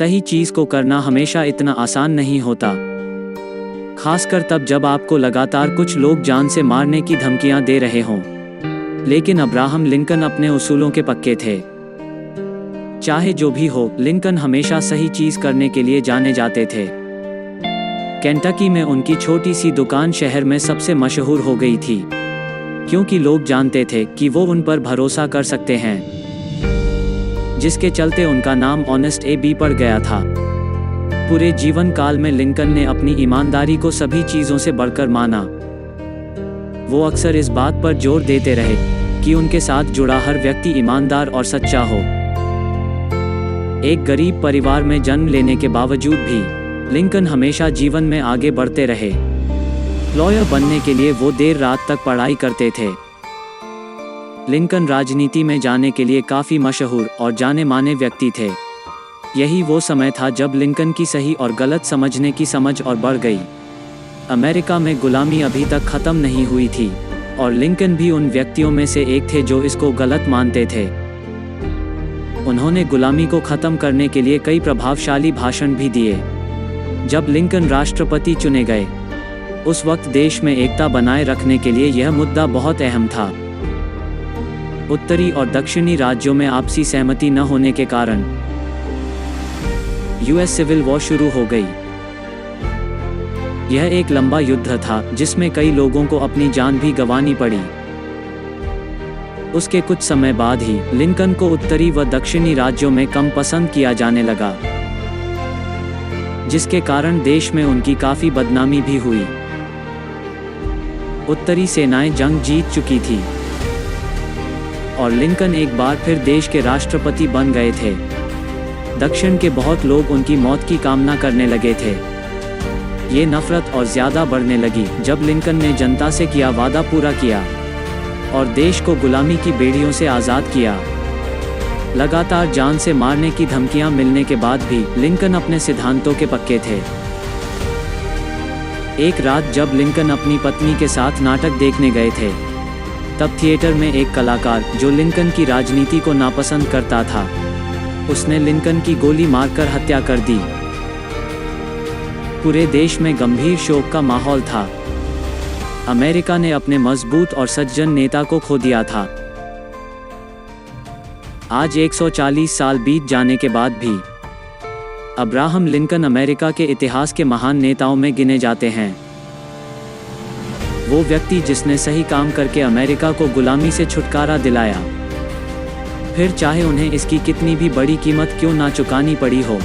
सही चीज़ को करना हमेशा इतना आसान नहीं होता, खासकर तब जब आपको लगातार कुछ लोग जान से मारने की धमकियां दे रहे हों। लेकिन अब्राहम लिंकन अपने उसूलों के पक्के थे। चाहे जो भी हो, लिंकन हमेशा सही चीज़ करने के लिए जाने जाते थे। केंटकी में उनकी छोटी सी दुकान शहर में सबसे मशहूर हो गई थी, क्योंकि लोग जानते थे कि वो उन पर भरोसा कर सकते हैं, जिसके चलते उनका नाम ऑनेस्ट ए.बी. पड़ गया था। पूरे जीवन काल में लिंकन ने अपनी ईमानदारी को सभी चीज़ों से बढ़कर माना। वो अक्सर इस बात पर जोर देते रहे कि उनके साथ जुड़ा हर व्यक्ति ईमानदार और सच्चा हो। एक गरीब परिवार में जन्म लेने के बावजूद भी लिंकन हमेशा जीवन में आगे बढ़ते रहे। लॉयर बनने के लिए वो देर रात तक पढ़ाई करते थे। लिंकन राजनीति में जाने के लिए काफ़ी मशहूर और जाने माने व्यक्ति थे। यही वो समय था जब लिंकन की सही और गलत समझने की समझ और बढ़ गई। अमेरिका में गुलामी अभी तक ख़त्म नहीं हुई थी, और लिंकन भी उन व्यक्तियों में से एक थे जो इसको गलत मानते थे। उन्होंने गुलामी को ख़त्म करने के लिए कई प्रभावशाली भाषण भी दिए। जब लिंकन राष्ट्रपति चुने गए, उस वक्त देश में एकता बनाए रखने के लिए यह मुद्दा बहुत अहम था। उत्तरी और दक्षिणी राज्यों में आपसी सहमति न होने के कारण यूएस सिविल वॉर शुरू हो गई। यह एक लंबा युद्ध था जिसमें कई लोगों को अपनी जान भी गंवानी पड़ी। उसके कुछ समय बाद ही लिंकन को उत्तरी व दक्षिणी राज्यों में कम पसंद किया जाने लगा, जिसके कारण देश में उनकी काफ़ी बदनामी भी हुई। उत्तरी सेनाएं जंग जीत चुकी थी और लिंकन एक बार फिर देश के राष्ट्रपति बन गए थे। दक्षिण के बहुत लोग उनकी मौत की कामना करने लगे थे। ये नफरत और ज़्यादा बढ़ने लगी जब लिंकन ने जनता से किया वादा पूरा किया और देश को गुलामी की बेड़ियों से आज़ाद किया। लगातार जान से मारने की धमकियां मिलने के बाद भी लिंकन अपने सिद्धांतों के पक्के थे। एक रात जब लिंकन अपनी पत्नी के साथ नाटक देखने गए थे, तब थिएटर में एक कलाकार जो लिंकन की राजनीति को नापसंद करता था, उसने लिंकन की गोली मारकर हत्या कर दी। पूरे देश में गंभीर शोक का माहौल था। अमेरिका ने अपने मजबूत और सज्जन नेता को खो दिया था। आज 140 साल बीत जाने के बाद भी अब्राहम लिंकन अमेरिका के इतिहास के महान नेताओं में गिने जाते हैं। वो व्यक्ति जिसने सही काम करके अमेरिका को गुलामी से छुटकारा दिलाया, फिर चाहे उन्हें इसकी कितनी भी बड़ी कीमत क्यों ना चुकानी पड़ी हो।